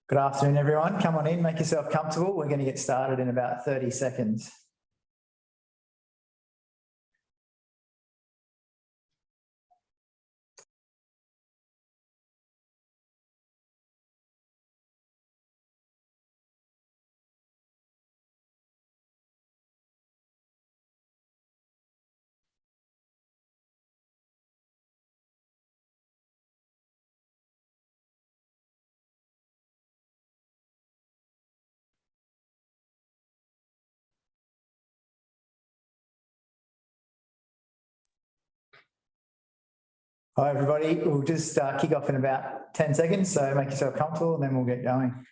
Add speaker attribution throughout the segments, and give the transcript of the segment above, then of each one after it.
Speaker 1: Good afternoon, everyone. Come on in, make yourself comfortable. We're going to get started in about 30 seconds. Hi, everybody. We'll just kick off in about 10 seconds, so make yourself comfortable and then we'll get going.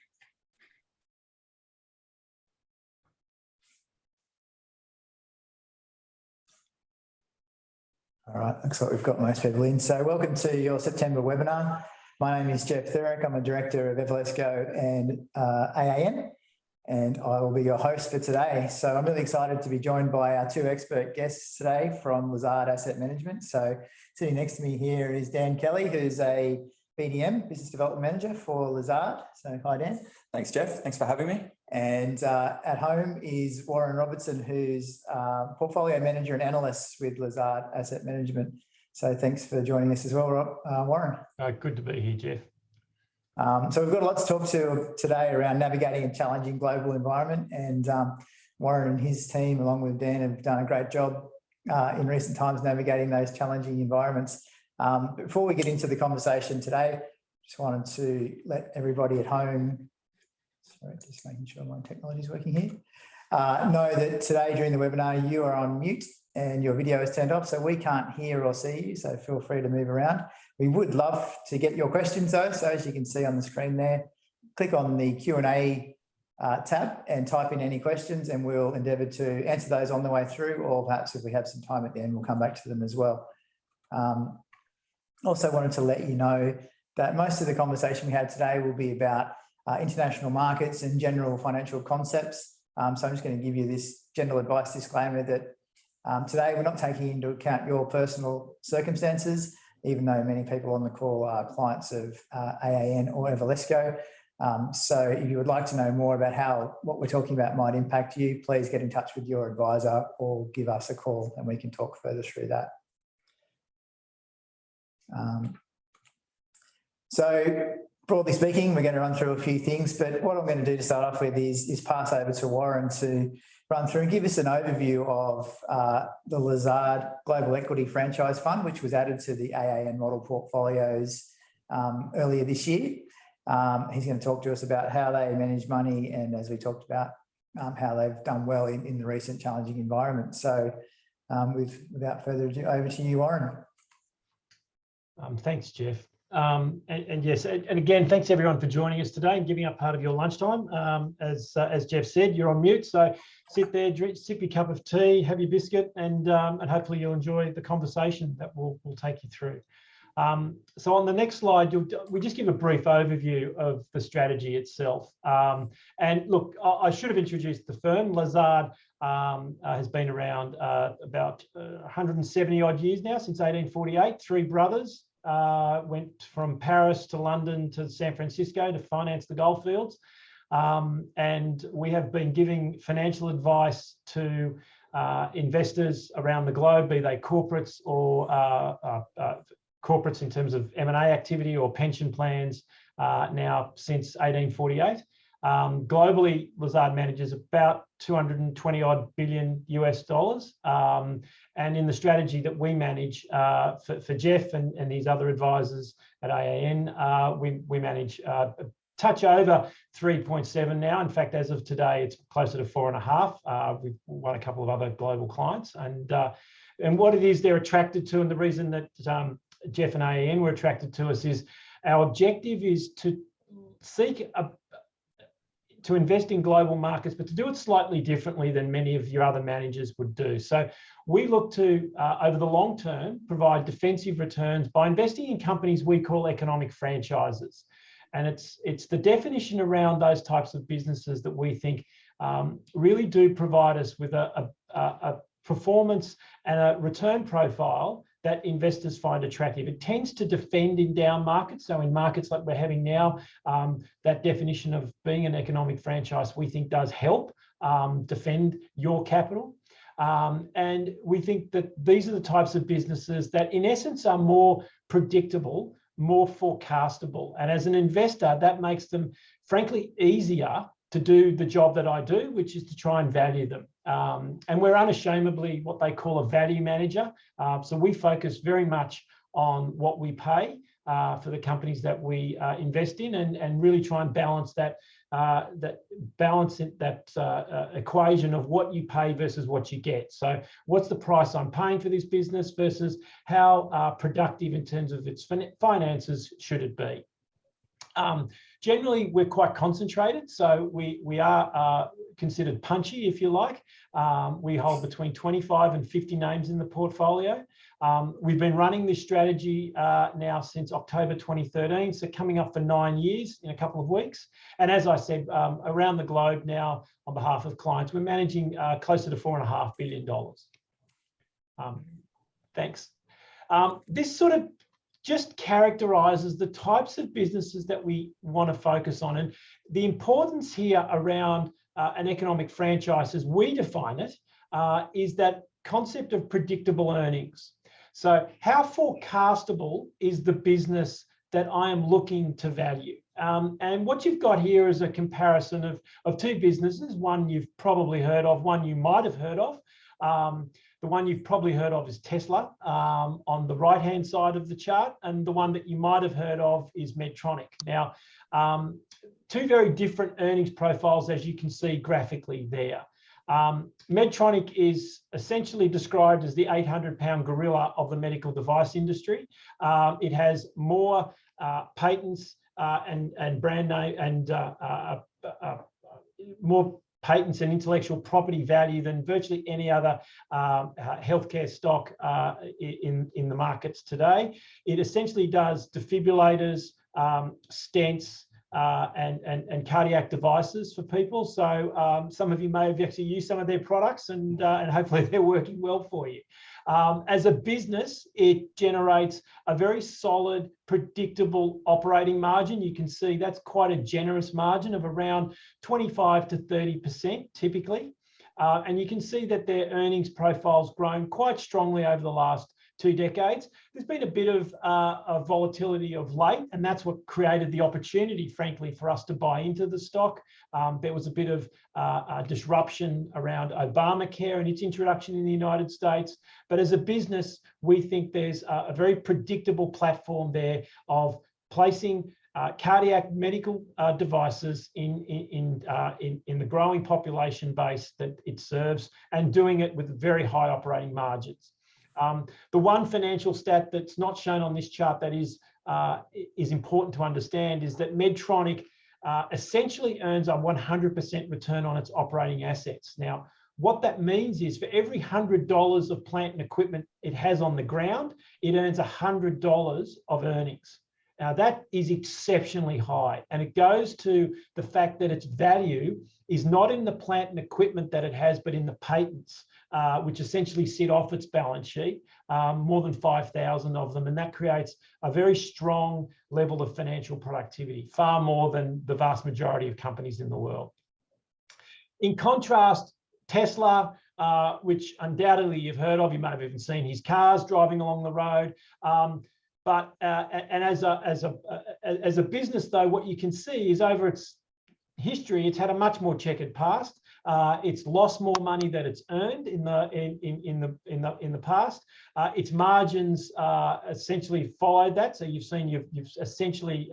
Speaker 1: All right, looks like we've got most people in. So welcome to your September webinar. My name is Jeff Thurrock. I'm a director of Evalesco and AAN, and I will be your host for today. So I'm really excited to be joined by our two expert guests today from Lazard Asset Management. So sitting next to me here is Dan Kelly, who's a BDM, Business Development Manager for Lazard. So hi, Dan.
Speaker 2: Thanks, Jeff. Thanks for having me.
Speaker 1: And at home is Warryn Robertson, who's Portfolio Manager and Analyst with Lazard Asset Management. So thanks for joining us as well, Warryn.
Speaker 3: Good to be here, Jeff.
Speaker 1: So we've got a lot to talk to today around navigating a challenging global environment, and Warryn and his team, along with Dan, have done a great job in recent times navigating those challenging environments. Before we get into the conversation today, just wanted to let everybody at home, sorry, just making sure my technology is working here, know that today during the webinar you are on mute and your video is turned off, so we can't hear or see you, so feel free to move around. We would love to get your questions though, so as you can see on the screen there, click on the Q&A tab and type in any questions and we'll endeavour to answer those on the way through, or perhaps if we have some time at the end, we'll come back to them as well. Also wanted to let you know that most of the conversation we had today will be about international markets and general financial concepts. So I'm just going to give you this general advice disclaimer that today we're not taking into account your personal circumstances, even though many people on the call are clients of AAN or Evalesco. So if you would like to know more about how what we're talking about might impact you, please get in touch with your advisor or give us a call and we can talk further through that. So broadly speaking, we're going to run through a few things, but what I'm going to do to start off with is pass over to Warryn to run through and give us an overview of the Lazard Global Equity Franchise Fund, which was added to the AAN model portfolios earlier this year. He's going to talk to us about how they manage money and, as we talked about, how they've done well in the recent challenging environment. So without further ado, over to you, Warryn.
Speaker 3: Thanks, Jeff. And yes, and again, thanks everyone for joining us today and giving up part of your lunchtime. As Jeff said, you're on mute, so sit there, drink, sip your cup of tea, have your biscuit, and hopefully you'll enjoy the conversation that we'll take you through. So on the next slide, we just give a brief overview of the strategy itself. And look, I should have introduced the firm. Lazard has been around about 170 odd years now, since 1848. Three brothers went from Paris to London to San Francisco to finance the goldfields. And we have been giving financial advice to investors around the globe, be they corporates or corporates in terms of M&A activity or pension plans now since 1848. Globally, Lazard manages about 220 odd billion US dollars. And in the strategy that we manage for Jeff and his other advisors at AAN, we manage a touch over 3.7 now. In fact, as of today, it's closer to 4.5. We've won a couple of other global clients. And what it is they're attracted to, and the reason that Jeff and AAN were attracted to us, is our objective is to seek to invest in global markets, but to do it slightly differently than many of your other managers would do. So we look to, over the long term, provide defensive returns by investing in companies we call economic franchises. And it's the definition around those types of businesses that we think really do provide us with a performance and a return profile that investors find attractive. It tends to defend in down markets. So in markets like we're having now, that definition of being an economic franchise, we think does help defend your capital. And we think that these are the types of businesses that in essence are more predictable, more forecastable. And as an investor, that makes them frankly easier to do the job that I do, which is to try and value them. And we're unashamedly what they call a value manager. So we focus very much on what we pay for the companies that we invest in, and really try and balance that equation of what you pay versus what you get. So what's the price I'm paying for this business versus how productive in terms of its finances should it be? Generally, we're quite concentrated, so we are considered punchy, if you like. We hold between 25 and 50 names in the portfolio. We've been running this strategy now since October 2013, so coming up for 9 years in a couple of weeks. And as I said, around the globe now, on behalf of clients, we're managing closer to $4.5 billion. Thanks. This sort of just characterizes the types of businesses that we want to focus on. And the importance here around an economic franchise, as we define it, is that concept of predictable earnings. So how forecastable is the business that I am looking to value? And what you've got here is a comparison of two businesses, one you've probably heard of, one you might have heard of. The one you've probably heard of is Tesla on the right-hand side of the chart, and the one that you might have heard of is Medtronic. Now, two very different earnings profiles, as you can see graphically there. Medtronic is essentially described as the 800-pound gorilla of the medical device industry. It has more patents and brand name and more patents and intellectual property value than virtually any other healthcare stock in the markets today. It essentially does defibrillators, stents, and cardiac devices for people. So some of you may have actually used some of their products, and hopefully they're working well for you. As a business, it generates a very solid, predictable operating margin. You can see that's quite a generous margin of around 25 to 30% typically. And you can see that their earnings profile's grown quite strongly over the last 2 decades. There's been a bit of volatility of late, and that's what created the opportunity, frankly, for us to buy into the stock. There was a bit of disruption around Obamacare and its introduction in the United States. But as a business, we think there's a very predictable platform there of placing cardiac medical devices in the growing population base that it serves, and doing it with very high operating margins. The one financial stat that's not shown on this chart that is important to understand is that Medtronic essentially earns a 100% return on its operating assets. Now, what that means is for every $100 of plant and equipment it has on the ground, it earns $100 of earnings. Now, that is exceptionally high, and it goes to the fact that its value is not in the plant and equipment that it has, but in the patents, which essentially sit off its balance sheet, more than 5,000 of them, and that creates a very strong level of financial productivity, far more than the vast majority of companies in the world. In contrast, Tesla, which undoubtedly you've heard of, you may have even seen his cars driving along the road. But as a business, though, what you can see is over its history, it's had a much more checkered past. It's lost more money than it's earned in the past. Its margins essentially followed that. So you've seen you've essentially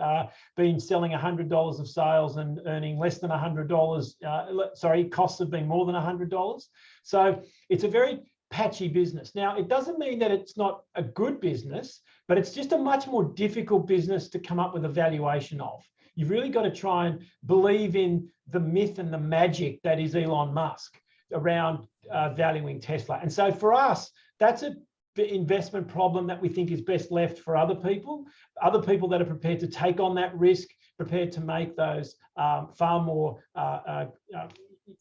Speaker 3: been selling $100 of sales and earning less than $100. Sorry, costs have been more than $100. So it's a very patchy business. Now, it doesn't mean that it's not a good business, but it's just a much more difficult business to come up with a valuation of. You've really got to try and believe in the myth and the magic that is Elon Musk around valuing Tesla. And so for us, that's an investment problem that we think is best left for other people that are prepared to take on that risk, prepared to make those far more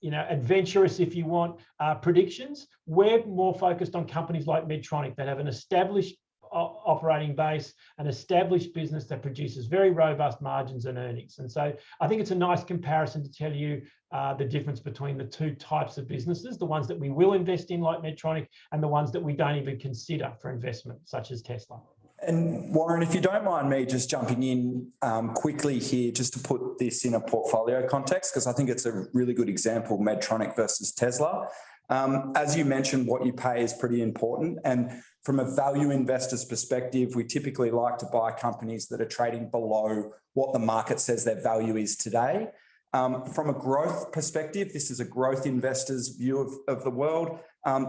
Speaker 3: adventurous, if you want, predictions. We're more focused on companies like Medtronic that have an established operating base, an established business that produces very robust margins and earnings. And so I think it's a nice comparison to tell you the difference between the two types of businesses, the ones that we will invest in like Medtronic and the ones that we don't even consider for investment, such as Tesla.
Speaker 2: And Warryn, if you don't mind me just jumping in quickly here, just to put this in a portfolio context, because I think it's a really good example, Medtronic versus Tesla. As you mentioned, what you pay is pretty important. And from a value investor's perspective, we typically like to buy companies that are trading below what the market says their value is today. From a growth perspective, this is a growth investor's view of the world.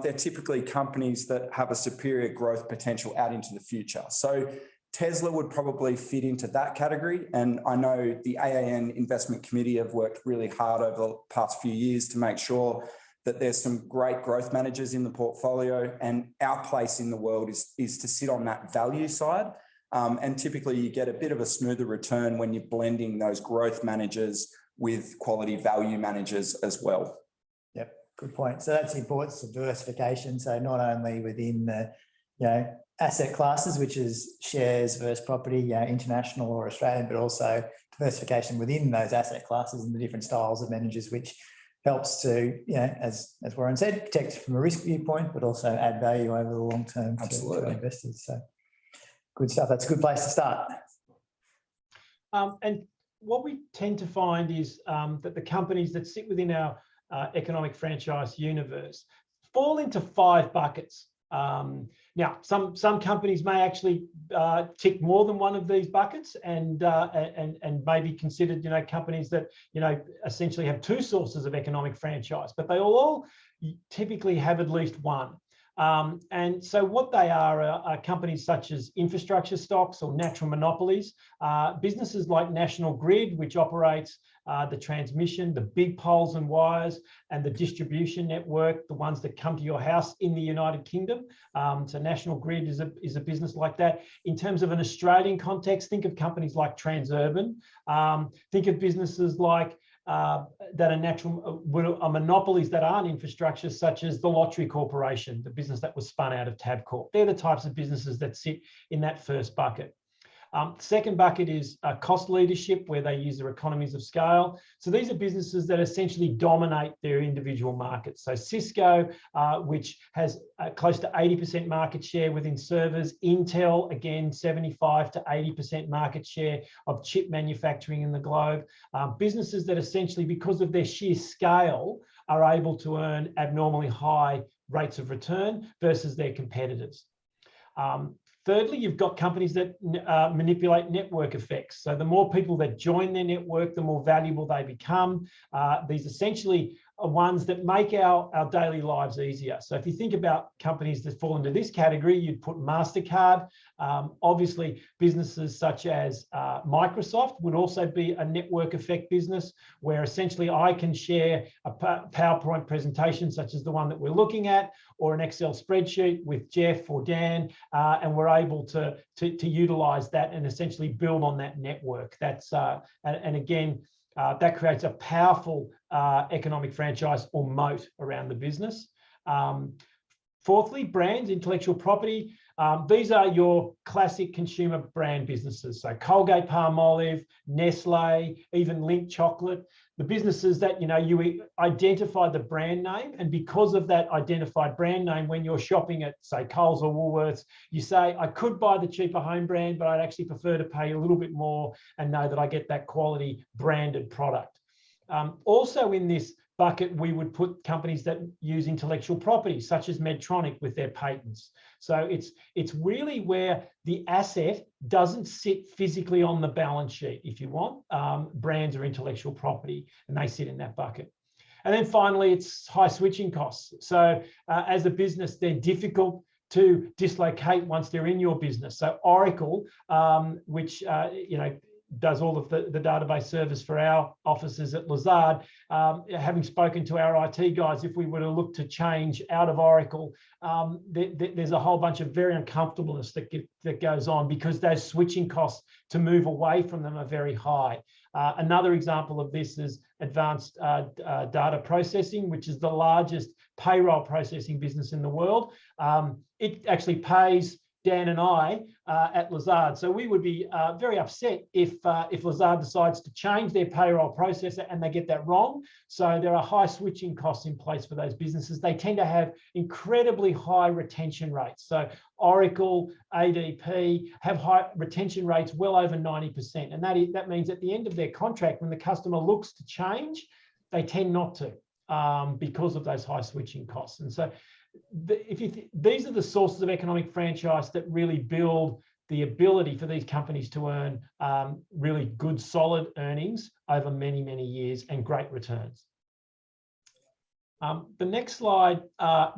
Speaker 2: They're typically companies that have a superior growth potential out into the future. So Tesla would probably fit into that category. And I know the AAN investment committee have worked really hard over the past few years to make sure that there's some great growth managers in the portfolio, and our place in the world is to sit on that value side. And typically you get a bit of a smoother return when you're blending those growth managers with quality value managers as well.
Speaker 1: Yep, good point. So that's the importance of diversification. So not only within the asset classes, which is shares versus property, international or Australian, but also diversification within those asset classes and the different styles of managers, which helps to, as Warryn said, protect from a risk viewpoint, but also add value over the long term to investors. So good stuff. That's a good place to start.
Speaker 3: And what we tend to find is that the companies that sit within our economic franchise universe fall into 5 buckets. Now, some companies may actually tick more than one of these buckets, and may be considered, companies that essentially have 2 sources of economic franchise, but they all typically have at least one. And so what they are companies such as infrastructure stocks or natural monopolies, businesses like National Grid, which operates the transmission, the big poles and wires, and the distribution network, the ones that come to your house in the United Kingdom. So National Grid is a business like that. In terms of an Australian context, think of companies like Transurban. Think of businesses like that are monopolies that aren't infrastructure, such as the Lottery Corporation, the business that was spun out of Tabcorp. They're the types of businesses that sit in that first bucket. Second bucket is cost leadership, where they use their economies of scale. So these are businesses that essentially dominate their individual markets. So Cisco, which has close to 80% market share within servers. Intel, again, 75 to 80% market share of chip manufacturing in the globe. Businesses that essentially, because of their sheer scale, are able to earn abnormally high rates of return versus their competitors. Thirdly, you've got companies that manipulate network effects. So the more people that join their network, the more valuable they become. These essentially are ones that make our daily lives easier. So if you think about companies that fall into this category, you'd put MasterCard. Obviously, businesses such as Microsoft would also be a network effect business, where essentially I can share a PowerPoint presentation such as the one that we're looking at, or an Excel spreadsheet with Jeff or Dan, and we're able to utilize that and essentially build on that network. That's and again, that creates a powerful economic franchise or moat around the business. Fourthly, brands, intellectual property. These are your classic consumer brand businesses. So Colgate Palmolive, Nestle, even Lindt Chocolate. The businesses that, you identify the brand name, and because of that identified brand name, when you're shopping at, say, Coles or Woolworths, you say, I could buy the cheaper home brand, but I'd actually prefer to pay a little bit more and know that I get that quality branded product. Also in this bucket, we would put companies that use intellectual property, such as Medtronic with their patents. So it's really where the asset doesn't sit physically on the balance sheet, if you want, brands or intellectual property, and they sit in that bucket. And then finally, it's high switching costs. So as a business, they're difficult to dislocate once they're in your business. So Oracle, which does all of the database service for our offices at Lazard, having spoken to our IT guys, if we were to look to change out of Oracle, there's a whole bunch of very uncomfortableness that goes on, because those switching costs to move away from them are very high. Another example of this is Advanced Data Processing, which is the largest payroll processing business in the world. It actually pays Dan and I at Lazard. So we would be very upset if Lazard decides to change their payroll processor and they get that wrong. So there are high switching costs in place for those businesses. They tend to have incredibly high retention rates. So Oracle, ADP have high retention rates well over 90%. And that means at the end of their contract, when the customer looks to change, they tend not to because of those high switching costs. And so these are the sources of economic franchise that really build the ability for these companies to earn really good, solid earnings over many, many years and great returns. The next slide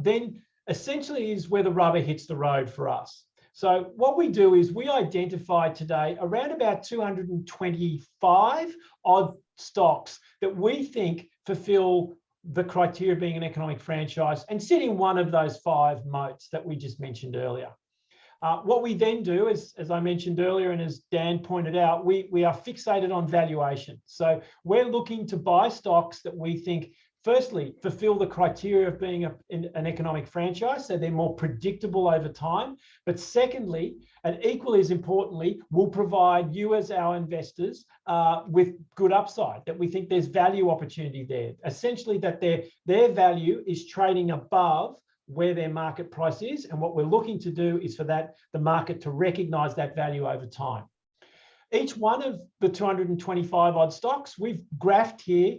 Speaker 3: then essentially is where the rubber hits the road for us. So what we do is we identify today around about 225 odd stocks that we think fulfill the criteria of being an economic franchise and sit in one of those 5 moats that we just mentioned earlier. What we then do is, as I mentioned earlier, and as Dan pointed out, we are fixated on valuation. So we're looking to buy stocks that we think, firstly, fulfill the criteria of being an economic franchise, so they're more predictable over time. But secondly, and equally as importantly, will provide you as our investors with good upside, that we think there's value opportunity there. Essentially, that their value is trading above where their market price is. And what we're looking to do is for the market to recognize that value over time. Each one of the 225 odd stocks, we've graphed here,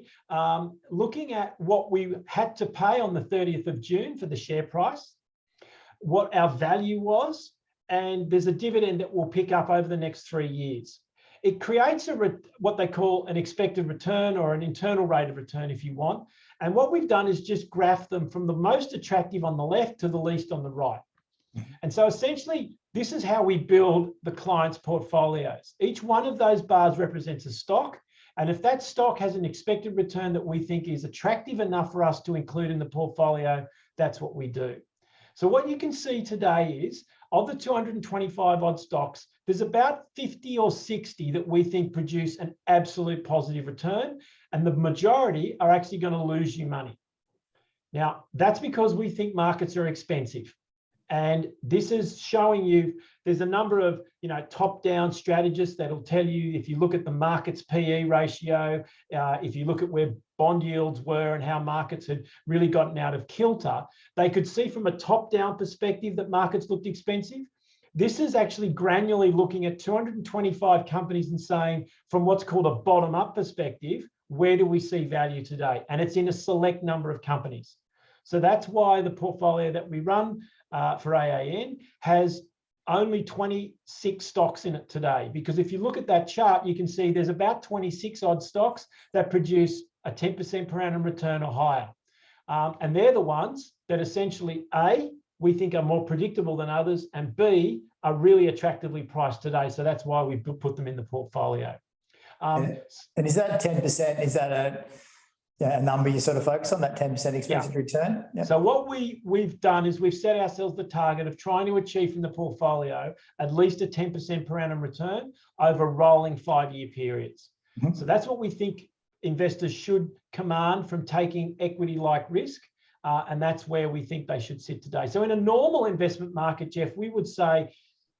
Speaker 3: looking at what we had to pay on the 30th of June for the share price, what our value was, and there's a dividend that we'll pick up over the next 3 years. It creates what they call an expected return or an internal rate of return, if you want. And what we've done is just graph them from the most attractive on the left to the least on the right. And so essentially, this is how we build the client's portfolios. Each one of those bars represents a stock. And if that stock has an expected return that we think is attractive enough for us to include in the portfolio, that's what we do. So what you can see today is, of the 225 odd stocks, there's about 50 or 60 that we think produce an absolute positive return, and the majority are actually going to lose you money. Now, that's because we think markets are expensive. And this is showing you there's a number of top-down strategists that'll tell you, if you look at the market's PE ratio, if you look at where bond yields were and how markets had really gotten out of kilter, they could see from a top-down perspective that markets looked expensive. This is actually granularly looking at 225 companies and saying, from what's called a bottom-up perspective, where do we see value today? And it's in a select number of companies. So that's why the portfolio that we run for AAN has only 26 stocks in it today. Because if you look at that chart, you can see there's about 26 odd stocks that produce a 10% per annum return or higher. And they're the ones that essentially, A, we think are more predictable than others, and B, are really attractively priced today. So that's why we put them in the portfolio.
Speaker 1: And is that 10%, is that a number you sort of focus on, that 10% expected return? Yep.
Speaker 3: So what we've done is we've set ourselves the target of trying to achieve from the portfolio at least a 10% per annum return over rolling 5-year periods. Mm-hmm. So that's what we think investors should command from taking equity-like risk. And that's where we think they should sit today. So in a normal investment market, Jeff, we would say,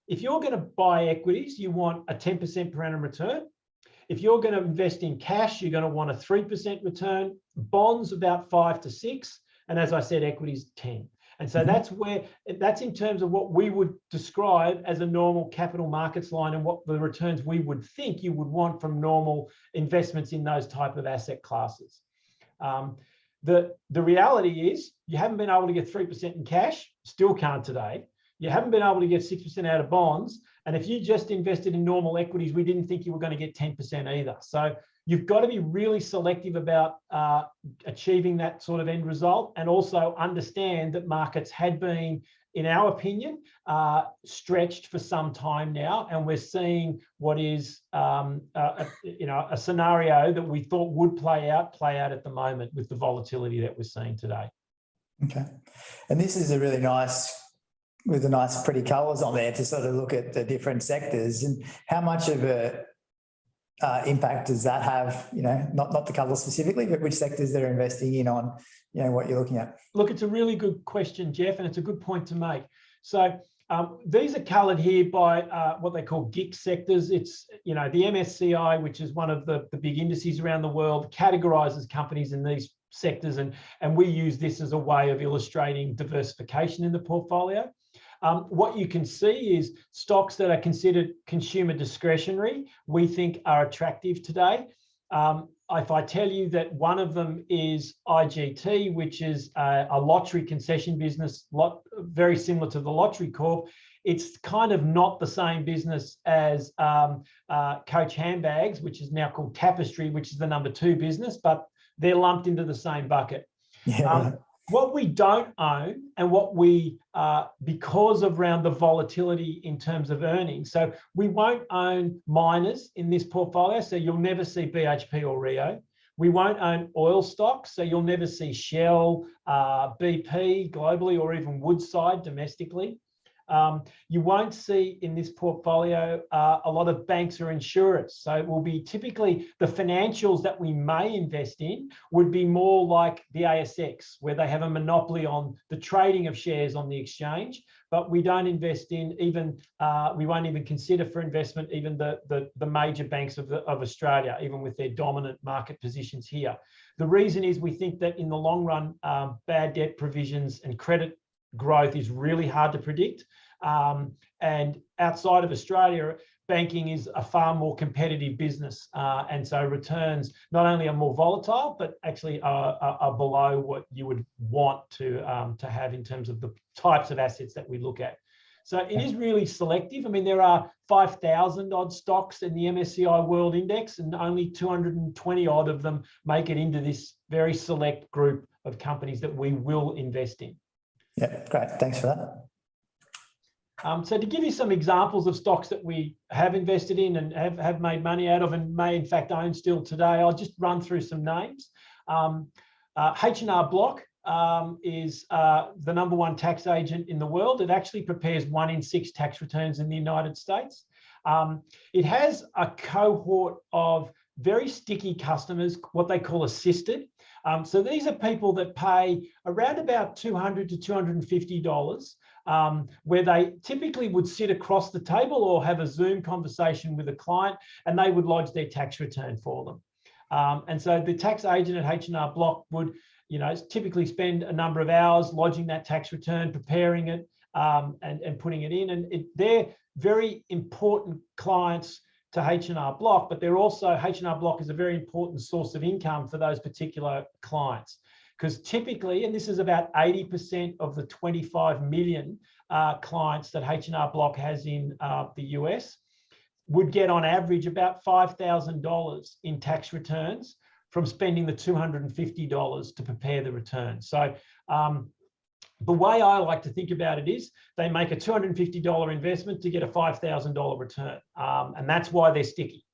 Speaker 3: if you're going to buy equities, you want a 10% per annum return. If you're going to invest in cash, you're going to want a 3% return, bonds about 5 to 6, and as I said, equities 10. And so that's in terms of what we would describe as a normal capital markets line and what the returns we would think you would want from normal investments in those type of asset classes. The reality is you haven't been able to get 3% in cash, still can't today. You haven't been able to get 6% out of bonds. And if you just invested in normal equities, we didn't think you were going to get 10% either. So you've got to be really selective about achieving that sort of end result, and also understand that markets had been, in our opinion, stretched for some time now. And we're seeing what is a scenario that we thought would play out at the moment with the volatility that we're seeing today.
Speaker 1: Okay. And this is a really nice, with the nice pretty colours on there to sort of look at the different sectors. And how much of impact does that have? Not the colour specifically, but which sectors they're investing in on, what you're looking at.
Speaker 3: Look, it's a really good question, Jeff, and it's a good point to make. So these are coloured here by what they call GIC sectors. It's, the MSCI, which is one of the big indices around the world, categorises companies in these sectors, and we use this as a way of illustrating diversification in the portfolio. What you can see is stocks that are considered consumer discretionary, we think are attractive today. If I tell you that one of them is IGT, which is a lottery concession business, very similar to the Lottery Corp, it's kind of not the same business as Coach Handbags, which is now called Tapestry, which is the number 2 business, but they're lumped into the same bucket.
Speaker 1: Yeah.
Speaker 3: What we don't own, and what we, because of around the volatility in terms of earnings, so we won't own miners in this portfolio, so you'll never see BHP or Rio. We won't own oil stocks, so you'll never see Shell, BP globally, or even Woodside domestically. You won't see in this portfolio a lot of banks or insurers. So it will be typically the financials that we may invest in would be more like the ASX, where they have a monopoly on the trading of shares on the exchange. But we don't invest in even, we won't even consider for investment even the major banks of Australia, even with their dominant market positions here. The reason is we think that in the long run, bad debt provisions and credit growth is really hard to predict. And outside of Australia, banking is a far more competitive business. And so returns not only are more volatile, but actually are below what you would want to have in terms of the types of assets that we look at. So it is really selective. I mean, there are 5,000 odd stocks in the MSCI World Index, and only 220 odd of them make it into this very select group of companies that we will invest in.
Speaker 1: Yeah, great. Thanks for that.
Speaker 3: So to give you some examples of stocks that we have invested in and have made money out of and may in fact own still today, I'll just run through some names. H&R Block is the number 1 tax agent in the world. It actually prepares 1 in 6 tax returns in the United States. It has a cohort of very sticky customers, what they call assisted. So these are people that pay around about $200 to $250, where they typically would sit across the table or have a Zoom conversation with a client, and they would lodge their tax return for them. And so the tax agent at H&R Block would, typically spend a number of hours lodging that tax return, preparing it, and putting it in. And they're very important clients to H&R Block, but they're also, H&R Block is a very important source of income for those particular clients. Because typically, and this is about 80% of the 25 million clients that H&R Block has in the US, would get on average about $5,000 in tax returns from spending the $250 to prepare the return. So the way I like to think about it is they make a $250 investment to get a $5,000 return. And that's why they're sticky.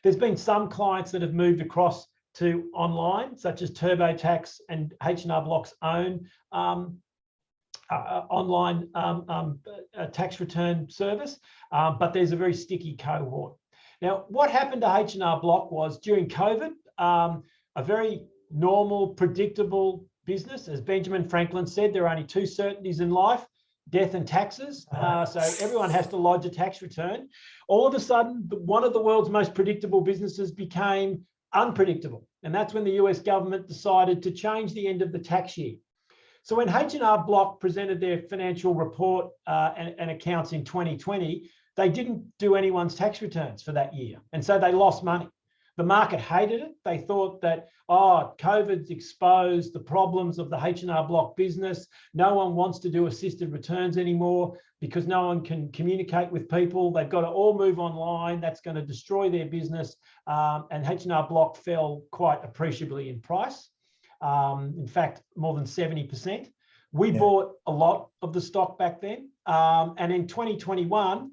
Speaker 3: There's been some clients that have moved across to online, such as TurboTax and H&R Block's own online tax return service, but there's a very sticky cohort. Now, what happened to H&R Block was during COVID, a very normal, predictable business. As Benjamin Franklin said, there are only 2 certainties in life: death and taxes. So everyone has to lodge a tax return. All of a sudden, one of the world's most predictable businesses became unpredictable. And that's when the US government decided to change the end of the tax year. So when H&R Block presented their financial report and accounts in 2020, they didn't do anyone's tax returns for that year. And so they lost money. The market hated it. They thought that, COVID's exposed the problems of the H&R Block business. No one wants to do assisted returns anymore because no one can communicate with people. They've got to all move online. That's going to destroy their business. And H&R Block fell quite appreciably in price. In fact, more than 70%. We bought a lot of the stock back then. And in 2021,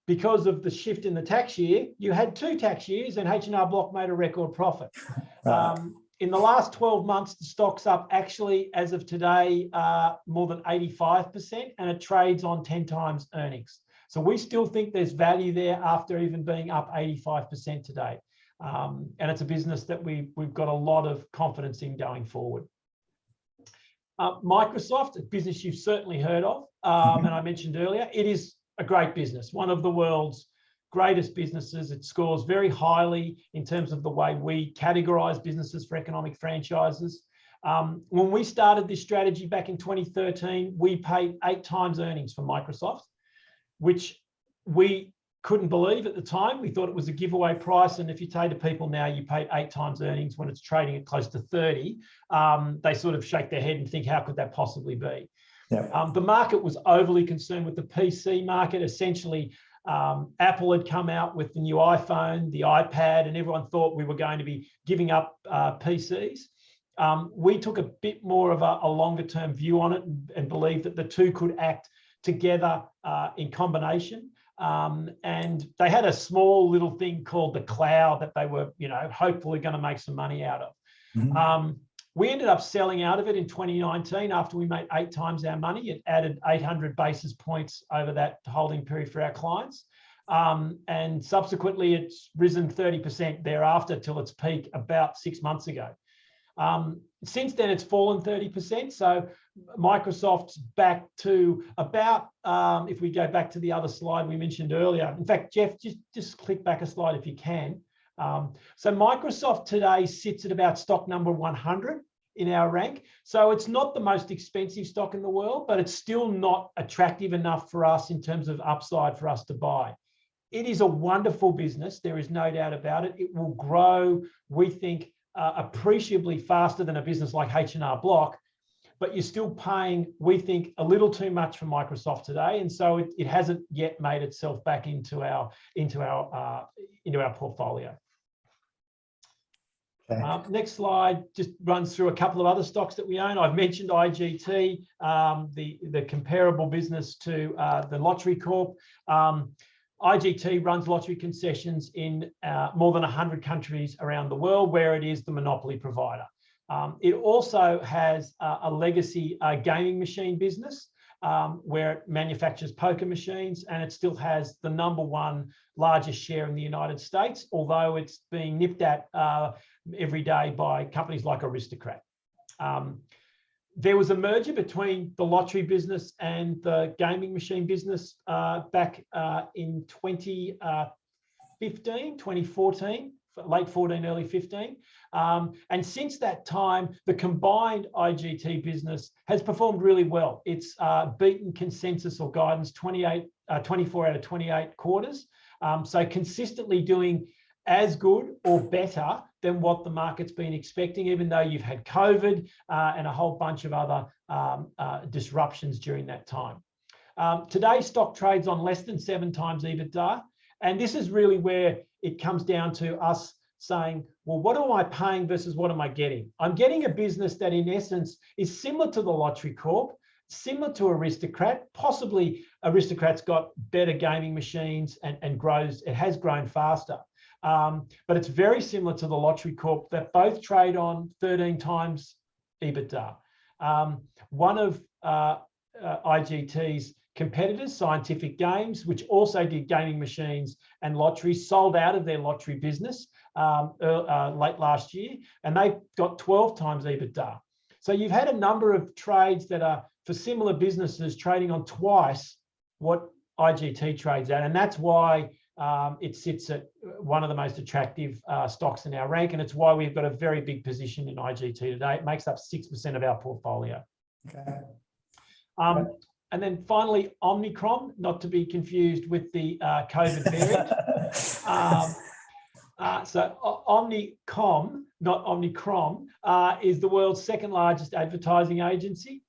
Speaker 3: because of the shift in the tax year, you had 2 tax years and H&R Block made a record profit. In the last 12 months, the stock's up actually, as of today, more than 85%, and it trades on 10 times earnings. So we still think there's value there after even being up 85% today. And it's a business that we've got a lot of confidence in going forward. Microsoft, a business you've certainly heard of, and I mentioned earlier, it is a great business, one of the world's greatest businesses. It scores very highly in terms of the way we categorize businesses for economic franchises. When we started this strategy back in 2013, we paid 8 times earnings for Microsoft, which we couldn't believe at the time. We thought it was a giveaway price. And if you say to people now, you pay 8 times earnings when it's trading at close to 30, they sort of shake their head and think, how could that possibly be?
Speaker 1: Yeah.
Speaker 3: The market was overly concerned with the PC market. Essentially, Apple had come out with the new iPhone, the iPad, and everyone thought we were going to be giving up PCs. We took a bit more of a longer term view on it and believed that the two could act together in combination. And they had a small little thing called the cloud that they were, hopefully going to make some money out of. Mm-hmm. We ended up selling out of it in 2019 after we made 8 times our money. It added 800 basis points over that holding period for our clients. And subsequently, it's risen 30% thereafter till its peak about 6 months ago. Since then, it's fallen 30%. So Microsoft's back to about, if we go back to the other slide we mentioned earlier. In fact, Jeff, just click back a slide if you can. So Microsoft today sits at about stock number 100 in our rank. So it's not the most expensive stock in the world, but it's still not attractive enough for us in terms of upside for us to buy. It is a wonderful business. There is no doubt about it. It will grow, we think, appreciably faster than a business like H&R Block, but you're still paying, we think, a little too much for Microsoft today, and so it hasn't yet made itself back into our portfolio. Okay. Next slide just runs through a couple of other stocks that we own. I've mentioned IGT, the comparable business to the Lottery Corp. IGT runs lottery concessions in more than 100 countries around the world, where it is the monopoly provider. It also has a legacy gaming machine business where it manufactures poker machines, and it still has the #1 largest share in the United States, although it's being nipped at every day by companies like Aristocrat. There was a merger between the lottery business and the gaming machine business back in 2014, late 14, early 15. And since that time, the combined IGT business has performed really well. It's beaten consensus or guidance 24 out of 28 quarters. So consistently doing as good or better than what the market's been expecting, even though you've had COVID and a whole bunch of other disruptions during that time. Today, stock trades on less than 7 times EBITDA. And this is really where it comes down to us saying, well, what am I paying versus what am I getting? I'm getting a business that in essence is similar to the Lottery Corp, similar to Aristocrat. Possibly Aristocrat's got better gaming machines and grows, it has grown faster. But it's very similar to the Lottery Corp that both trade on 13 times EBITDA. One of IGT's competitors, Scientific Games, which also did gaming machines and lotteries, sold out of their lottery business late last year, and they've got 12 times EBITDA. So you've had a number of trades that are for similar businesses trading on twice what IGT trades at, and that's why it sits at one of the most attractive stocks in our rank, and it's why we've got a very big position in IGT today. It makes up 6% of our portfolio. Okay. And then finally, Omicron, not to be confused with the COVID variant. So Omnicom, not Omicron, is the world's 2nd largest advertising agency.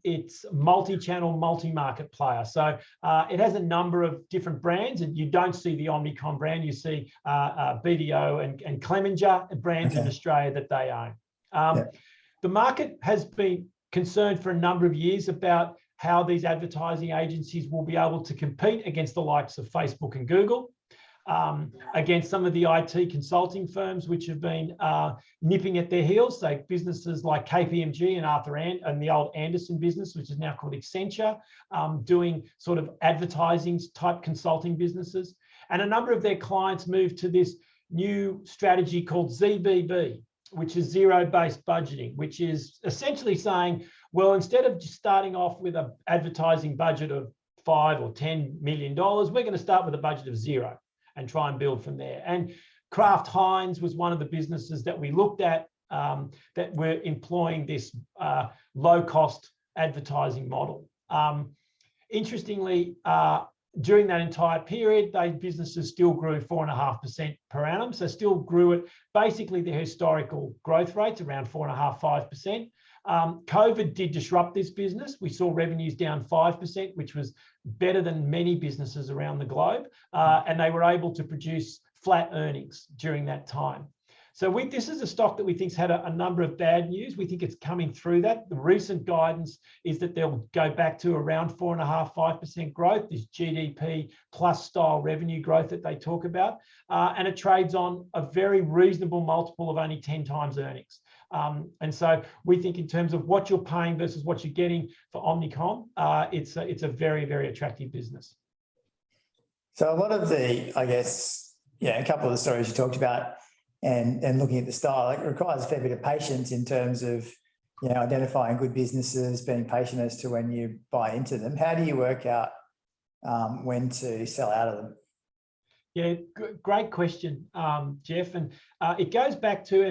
Speaker 3: It's multi-channel, multi-market player. So it has a number of different brands, and you don't see the Omnicom brand. You see BDO and Clemenger brands in Australia that they own. The market has been concerned for a number of years about how these advertising agencies will be able to compete against the likes of Facebook and Google. against some of the IT consulting firms which have been nipping at their heels. So businesses like KPMG and the old Anderson business, which is now called Accenture, doing sort of advertising type consulting businesses. And a number of their clients moved to this new strategy called ZBB, which is zero-based budgeting, which is essentially saying, well, instead of just starting off with an advertising budget of $5 or $10 million, we're going to start with a budget of 0 and try and build from there. And Kraft Heinz was one of the businesses that we looked at that were employing this low-cost advertising model. Interestingly, during that entire period, those businesses still grew 4.5% per annum. So still grew at basically their historical growth rates, around 4.5–5%. COVID did disrupt this business. We saw revenues down 5%, which was better than many businesses around the globe. And they were able to produce flat earnings during that time. So this is a stock that we think's had a number of bad news. We think it's coming through that. The recent guidance is that they'll go back to around 4.5–5% growth, this GDP plus style revenue growth that they talk about. And it trades on a very reasonable multiple of only 10 times earnings. And so we think in terms of what you're paying versus what you're getting for Omnicom, it's a very, very attractive business.
Speaker 1: So a lot of the, I guess, a couple of the stories you talked about and looking at the style, it requires a fair bit of patience in terms of, identifying good businesses, being patient as to when you buy into them. How do you work out when to sell out of them?
Speaker 3: Yeah, great question, Jeff. And it goes back to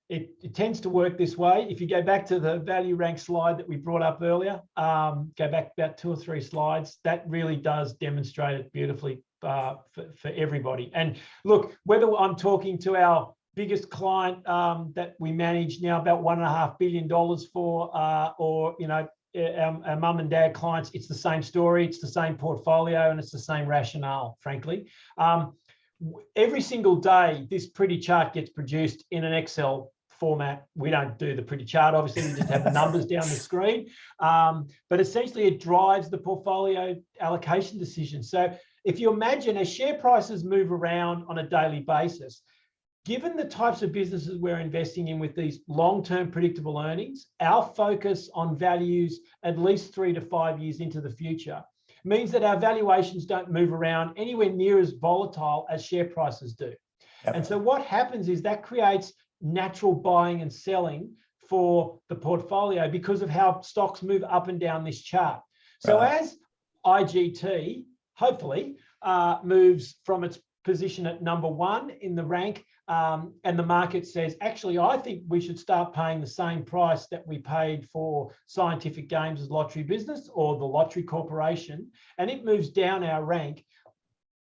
Speaker 3: it tends to work this way. If you go back to the value rank slide that we brought up earlier, go back about 2 or 3 slides, that really does demonstrate it beautifully for everybody. And look, whether I'm talking to our biggest client that we manage now about $1.5 billion for, or our mum and dad clients, it's the same story, it's the same portfolio, and it's the same rationale, frankly. Every single day, this pretty chart gets produced in an Excel format. We don't do the pretty chart, obviously, we just have the numbers down the screen. But essentially, it drives the portfolio allocation decision. So if you imagine as share prices move around on a daily basis, given the types of businesses we're investing in with these long-term predictable earnings, our focus on values at least 3 to 5 years into the future means that our valuations don't move around anywhere near as volatile as share prices do. Yep. And so what happens is that creates natural buying and selling for the portfolio because of how stocks move up and down this chart. So as IGT, hopefully, moves from its position at number 1 in the rank, and the market says, actually, I think we should start paying the same price that we paid for Scientific Games' lottery business or the Lottery Corporation, and it moves down our rank,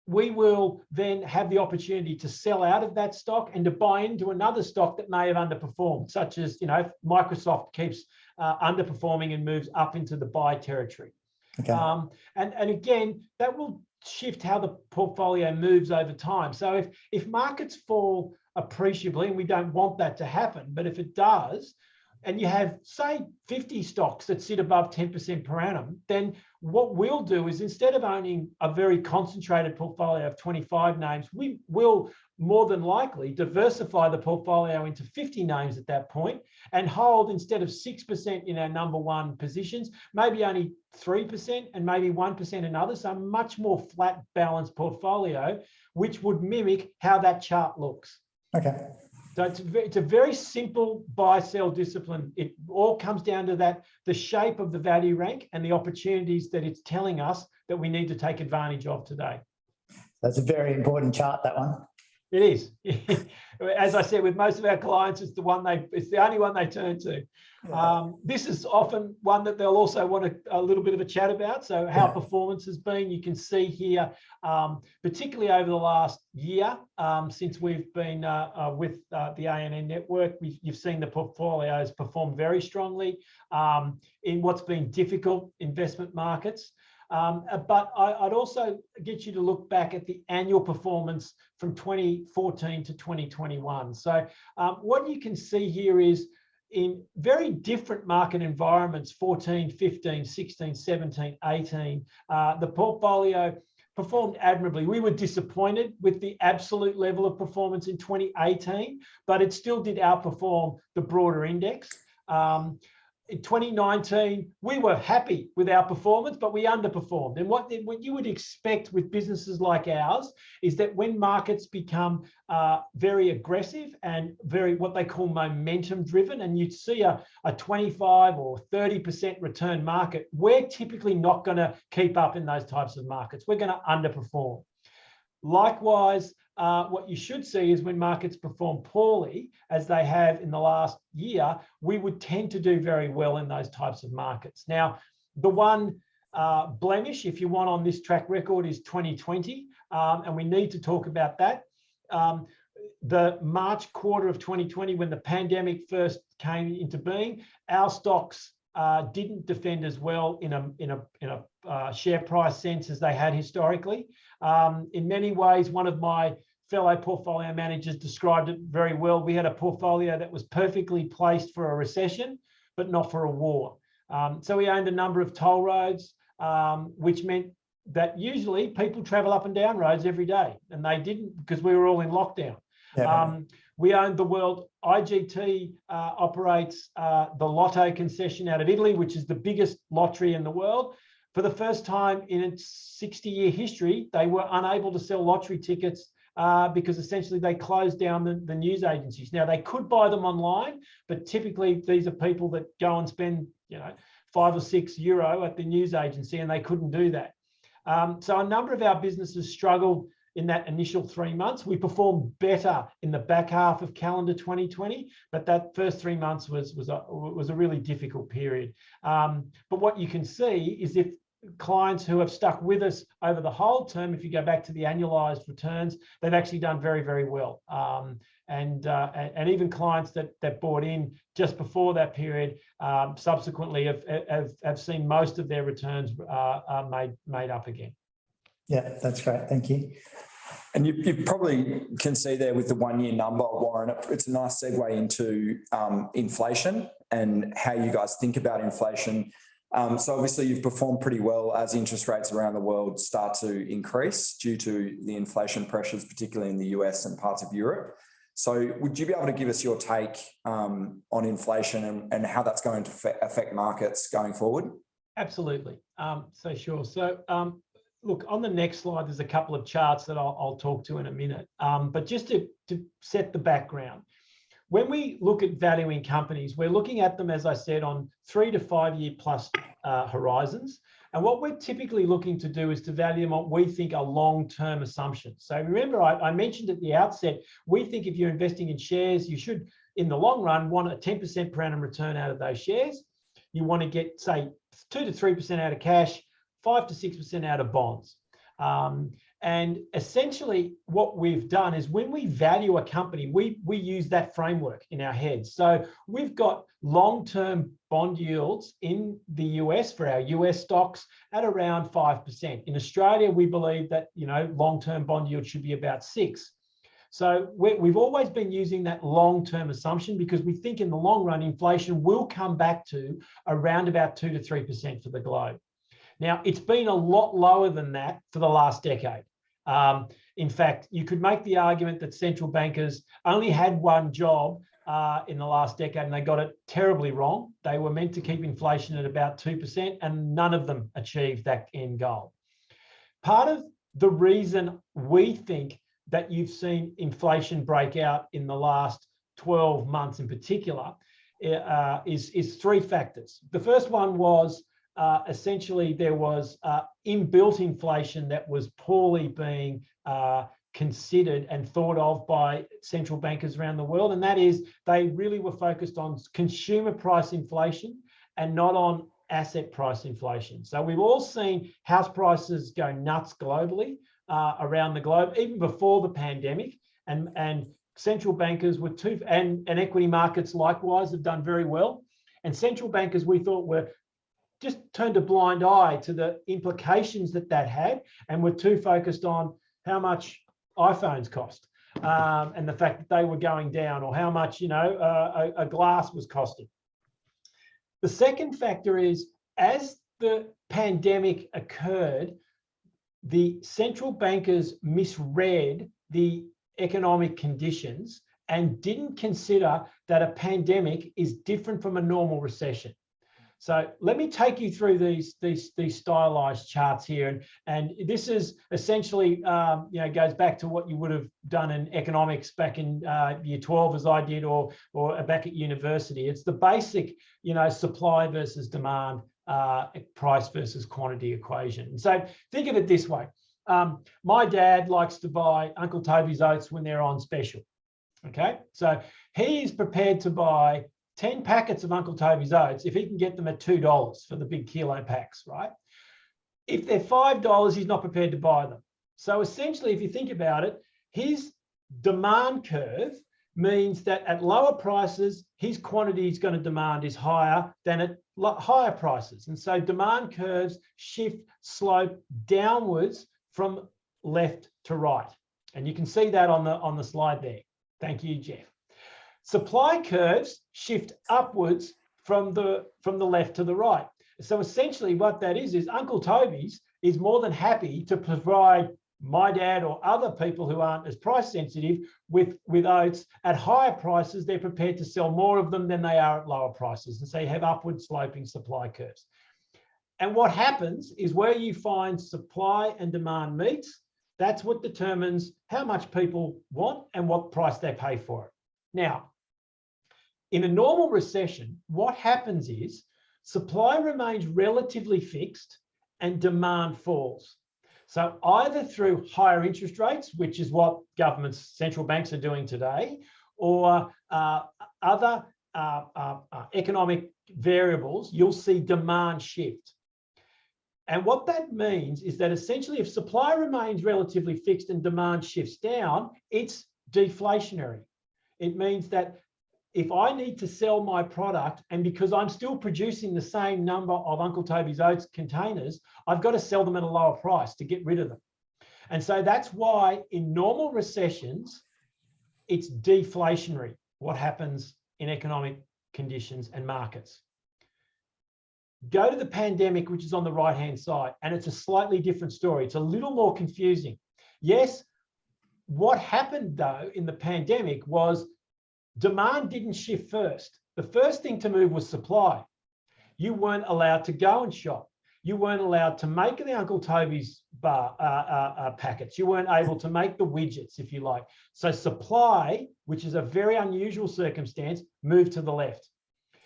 Speaker 3: we will then have the opportunity to sell out of that stock and to buy into another stock that may have underperformed, such as, Microsoft keeps underperforming and moves up into the buy territory. Okay. And again, that will shift how the portfolio moves over time. So if markets fall appreciably, and we don't want that to happen, but if it does, and you have, say, 50 stocks that sit above 10% per annum, then what we'll do is instead of owning a very concentrated portfolio of 25 names, we will more than likely diversify the portfolio into 50 names at that point and hold, instead of 6% in our number 1 positions, maybe only 3% and maybe 1% in others. So a much more flat, balanced portfolio, which would mimic how that chart looks. Okay. So it's a very simple buy-sell discipline. It all comes down to that, the shape of the value rank and the opportunities that it's telling us that we need to take advantage of today.
Speaker 1: That's a very important chart, that one.
Speaker 3: It is. As I said, with most of our clients, it's the only one they turn to. Yeah. This is often one that they'll also want a little bit of a chat about. So how performance has been, you can see here, particularly over the last year, since we've been with the ANN network, you've seen the portfolios perform very strongly in what's been difficult investment markets. But I'd also get you to look back at the annual performance from 2014 to 2021. So what you can see here is in very different market environments, 14, 15, 16, 17, 18, the portfolio performed admirably. We were disappointed with the absolute level of performance in 2018, but it still did outperform the broader index. In 2019, we were happy with our performance, but we underperformed. And what you would expect with businesses like ours is that when markets become very aggressive and very what they call momentum driven, and you'd see a 25 or 30% return market, we're typically not going to keep up in those types of markets. We're going to underperform. Likewise, what you should see is when markets perform poorly, as they have in the last year, we would tend to do very well in those types of markets. Now, the one blemish, if you want, on this track record is 2020, and we need to talk about that. The March quarter of 2020, when the pandemic first came into being, our stocks didn't defend as well in a share price sense as they had historically. In many ways, one of my fellow portfolio managers described it very well. We had a portfolio that was perfectly placed for a recession, but not for a war. So we owned a number of toll roads, which meant that usually people travel up and down roads every day, and they didn't because we were all in lockdown. Yeah. We owned the world. IGT operates the Lotto concession out of Italy, which is the biggest lottery in the world. For the first time in its 60-year history, they were unable to sell lottery tickets because essentially they closed down the news agencies. Now, they could buy them online, but typically these are people that go and spend, €5 or €6 at the news agency, and they couldn't do that. So a number of our businesses struggled in that initial 3 months. We performed better in the back half of calendar 2020, but that first 3 months was a really difficult period. But what you can see is if clients who have stuck with us over the whole term, if you go back to the annualized returns, they've actually done very, very well. And even clients that bought in just before that period subsequently have seen most of their returns made up again.
Speaker 1: Yeah, that's great. Thank you.
Speaker 2: And you probably can see there with the 1 year number, Warren, it's a nice segue into inflation and how you guys think about inflation. So obviously you've performed pretty well as interest rates around the world start to increase due to the inflation pressures, particularly in the US and parts of Europe. So would you be able to give us your take on inflation and how that's going to affect markets going forward?
Speaker 3: Absolutely. So sure. So look, on the next slide, there's a couple of charts that I'll talk to in a minute. But just to set the background, when we look at valuing companies, we're looking at them, as I said, on 3 to 5 year plus horizons. And what we're typically looking to do is to value them on what we think are long-term assumptions. So remember, I mentioned at the outset, we think if you're investing in shares, you should, in the long run, want a 10% per annum return out of those shares. You want to get, say, 2 to 3% out of cash, 5 to 6% out of bonds. And essentially what we've done is when we value a company, we use that framework in our heads. So we've got long-term bond yields in the US for our US stocks at around 5%. In Australia, we believe that, long-term bond yield should be about 6%. So we've always been using that long-term assumption because we think in the long run, inflation will come back to around about 2 to 3% for the globe. Now, it's been a lot lower than that for the last decade. In fact, you could make the argument that central bankers only had one job in the last decade, and they got it terribly wrong. They were meant to keep inflation at about 2%, and none of them achieved that end goal. Part of the reason we think that you've seen inflation break out in the last 12 months in particular is 3 factors. The first one was essentially there was inbuilt inflation that was poorly being considered and thought of by central bankers around the world. And that is they really were focused on consumer price inflation and not on asset price inflation. So we've all seen house prices go nuts globally around the globe, even before the pandemic. And central bankers were and equity markets likewise have done very well. And central bankers, we thought, were just turned a blind eye to the implications that had and were too focused on how much iPhones cost and the fact that they were going down, or how much, you know, a glass was costing. The second factor is, as the pandemic occurred, the central bankers misread the economic conditions and didn't consider that a pandemic is different from a normal recession. So let me take you through these stylized charts here, and this is essentially, you know, goes back to what you would have done in economics back in year 12, as I did, or back at university. It's the basic, you know, supply versus demand, price versus quantity equation. And so think of it this way: my dad likes to buy Uncle Toby's oats when they're on special. Okay, so he's prepared to buy 10 packets of Uncle Toby's oats if he can get them at $2 for the big kilo packs, right? If they're $5, he's not prepared to buy them. So essentially, if you think about it, his demand curve means that at lower prices, his quantity he's going to demand is higher than at higher prices. And so demand curves slope downwards from left to right. And you can see that on the slide there. Thank you, Jeff. Supply curves shift upwards from the left to the right. So essentially what that is Uncle Toby's is more than happy to provide my dad or other people who aren't as price sensitive with oats at higher prices. They're prepared to sell more of them than they are at lower prices. And so you have upward sloping supply curves. And what happens is, where you find supply and demand meets, that's what determines how much people want and what price they pay for it. Now, in a normal recession, what happens is supply remains relatively fixed and demand falls. So either through higher interest rates, which is what governments, central banks are doing today, or other economic variables, you'll see demand shift. And what that means is that essentially, if supply remains relatively fixed and demand shifts down, it's deflationary. It means that if I need to sell my product, and because I'm still producing the same number of Uncle Toby's Oats containers, I've got to sell them at a lower price to get rid of them. And so that's why in normal recessions, it's deflationary, what happens in economic conditions and markets. Go to the pandemic, which is on the right-hand side, and it's a slightly different story. It's a little more confusing. Yes, what happened though in the pandemic was demand didn't shift first. The first thing to move was supply. You weren't allowed to go and shop. You weren't allowed to make the Uncle Toby's packets. You weren't able to make the widgets, if you like. So supply, which is a very unusual circumstance, moved to the left.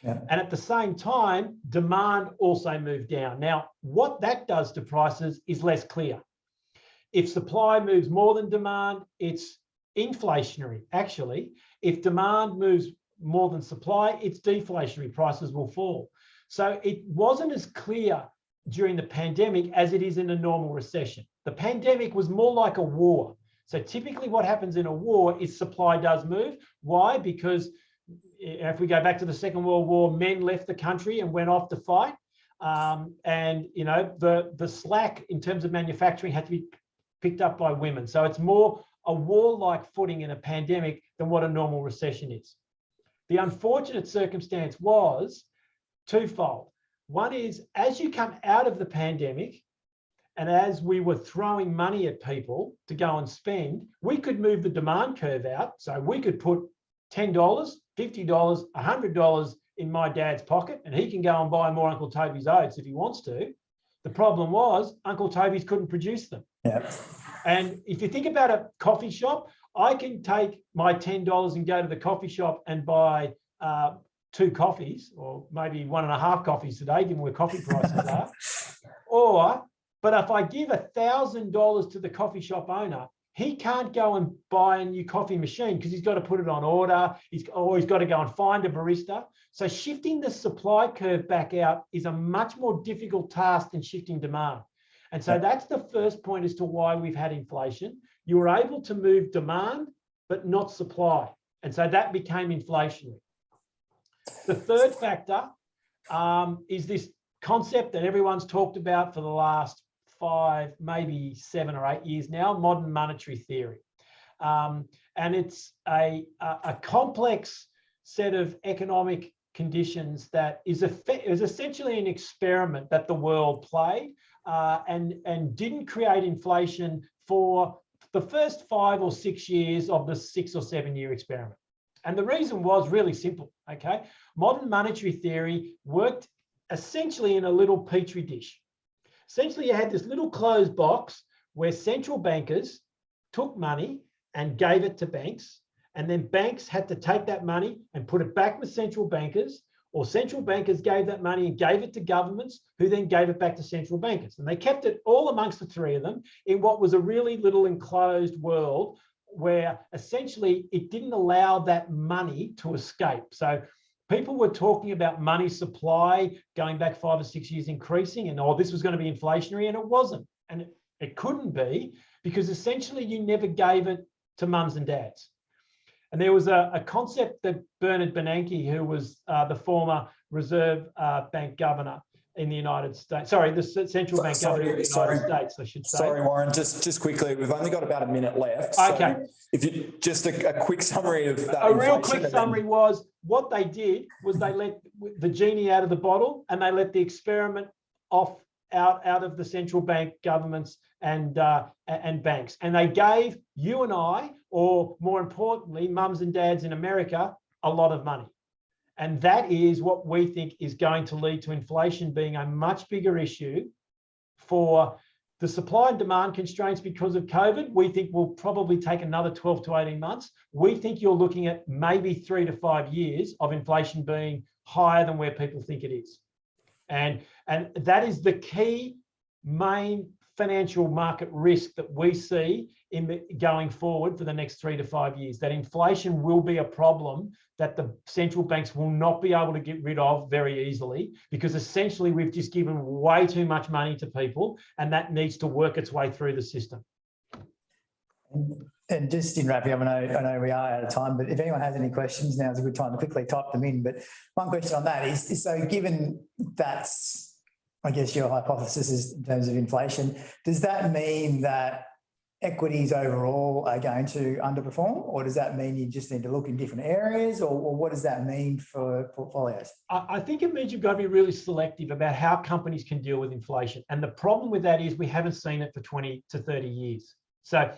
Speaker 3: Yeah. And at the same time, demand also moved down. Now, what that does to prices is less clear. If supply moves more than demand, it's inflationary, actually. If demand moves more than supply, it's deflationary. Prices will fall. So it wasn't as clear during the pandemic as it is in a normal recession. The pandemic was more like a war. So typically what happens in a war is supply does move. Why? Because if we go back to the Second World War, men left the country and went off to fight. And you know, the slack in terms of manufacturing had to be picked up by women. So it's more a war-like footing in a pandemic than what a normal recession is. The unfortunate circumstance was twofold. One is, as you come out of the pandemic, and as we were throwing money at people to go and spend, we could move the demand curve out. So we could put $10, $50, $100 in my dad's pocket, and he can go and buy more Uncle Toby's Oats if he wants to. The problem was Uncle Toby's couldn't produce them. Yeah. And if you think about a coffee shop, I can take my $10 and go to the coffee shop and buy 2 coffees, or maybe 1.5 coffees today, given where coffee prices are. But if I give $1,000 to the coffee shop owner, he can't go and buy a new coffee machine because he's got to put it on order. He's got to go and find a barista. So shifting the supply curve back out is a much more difficult task than shifting demand. And so that's the first point as to why we've had inflation. You were able to move demand, but not supply. And so that became inflationary. The third factor is this concept that everyone's talked about for the last 5, maybe 7 or 8 years now, modern monetary theory. And it's a complex set of economic conditions that is essentially an experiment that the world played and didn't create inflation for the first 5 or 6 years of the 6 or 7 year experiment. And the reason was really simple, okay? Modern monetary theory worked essentially in a little petri dish. Essentially, you had this little closed box where central bankers took money and gave it to banks, and then banks had to take that money and put it back with central bankers, or central bankers gave that money and gave it to governments, who then gave it back to central bankers. And they kept it all amongst the three of them in what was a really little enclosed world where essentially it didn't allow that money to escape. So people were talking about money supply going back 5 or 6 years increasing, and this was going to be inflationary, and it wasn't. And it couldn't be, because essentially you never gave it to mums and dads. And there was a concept that Bernard Bernanke, who was the former Reserve Bank governor in the United States, the central bank governor of the United States, I should say.
Speaker 2: Sorry, Warren, just quickly, we've only got about a minute left.
Speaker 3: Okay.
Speaker 2: So if you just a quick summary of that.
Speaker 3: A real quick summary was what they did was they let the genie out of the bottle, and they let the experiment out of the central bank governments and banks. And they gave you and I, or more importantly, mums and dads in America, a lot of money. And that is what we think is going to lead to inflation being a much bigger issue. For the supply and demand constraints because of COVID, we think will probably take another 12 to 18 months. We think you're looking at maybe 3 to 5 years of inflation being higher than where people think it is. And that is the key main financial market risk that we see in going forward for the next 3 to 5 years, that inflation will be a problem that the central banks will not be able to get rid of very easily, because essentially we've just given way too much money to people, and that needs to work its way through the system.
Speaker 1: And just in wrapping up, I know we are out of time, but if anyone has any questions, now is a good time to quickly type them in. But one question on that is so given that's, I guess, your hypothesis is in terms of inflation, does that mean that equities overall are going to underperform, or does that mean you just need to look in different areas, or what does that mean for portfolios?
Speaker 3: I think it means you've got to be really selective about how companies can deal with inflation. And the problem with that is we haven't seen it for 20 to 30 years. So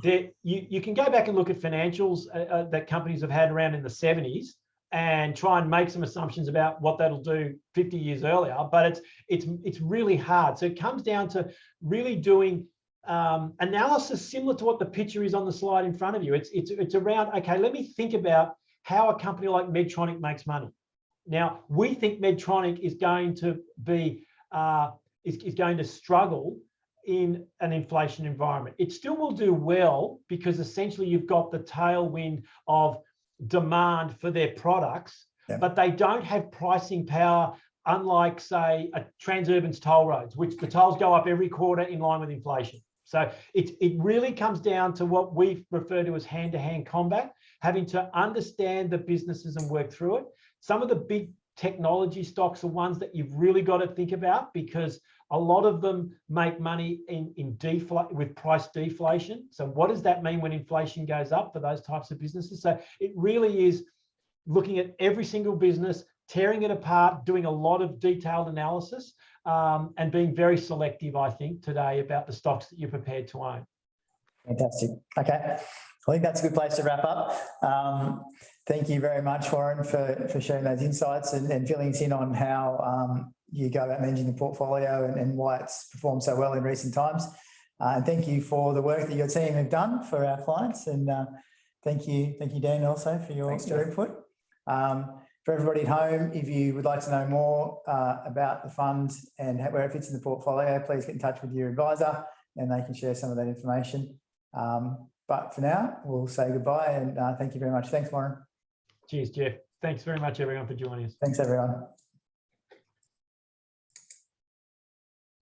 Speaker 3: you can go back and look at financials that companies have had around in the 70s and try and make some assumptions about what that'll do 50 years earlier, but it's really hard. So it comes down to really doing analysis similar to what the picture is on the slide in front of you. It's around, okay, let me think about how a company like Medtronic makes money. Now, we think Medtronic is going to be is going to struggle in an inflation environment. It still will do well because essentially you've got the tailwind of demand for their products, but they don't have pricing power, unlike, say, a Transurban's toll roads, which the tolls go up every quarter in line with inflation. So it really comes down to what we refer to as hand-to-hand combat, having to understand the businesses and work through it. Some of the big technology stocks are ones that you've really got to think about, because a lot of them make money with price deflation. So what does that mean when inflation goes up for those types of businesses? So it really is looking at every single business, tearing it apart, doing a lot of detailed analysis, and being very selective, I think, today about the stocks that you're prepared to own.
Speaker 1: Fantastic. Okay. I think that's a good place to wrap up. Thank you very much, Warryn, for sharing those insights and filling us in on how you go about managing the portfolio and why it's performed so well in recent times. And thank you for the work that your team have done for our clients. And thank you, Dan, also for your input. For everybody at home, if you would like to know more about the fund and where it fits in the portfolio, please get in touch with your advisor and they can share some of that information. But for now, we'll say goodbye and thank you very much. Thanks, Warryn.
Speaker 3: Cheers, Jeff. Thanks very much, everyone, for joining us.
Speaker 1: Thanks, everyone.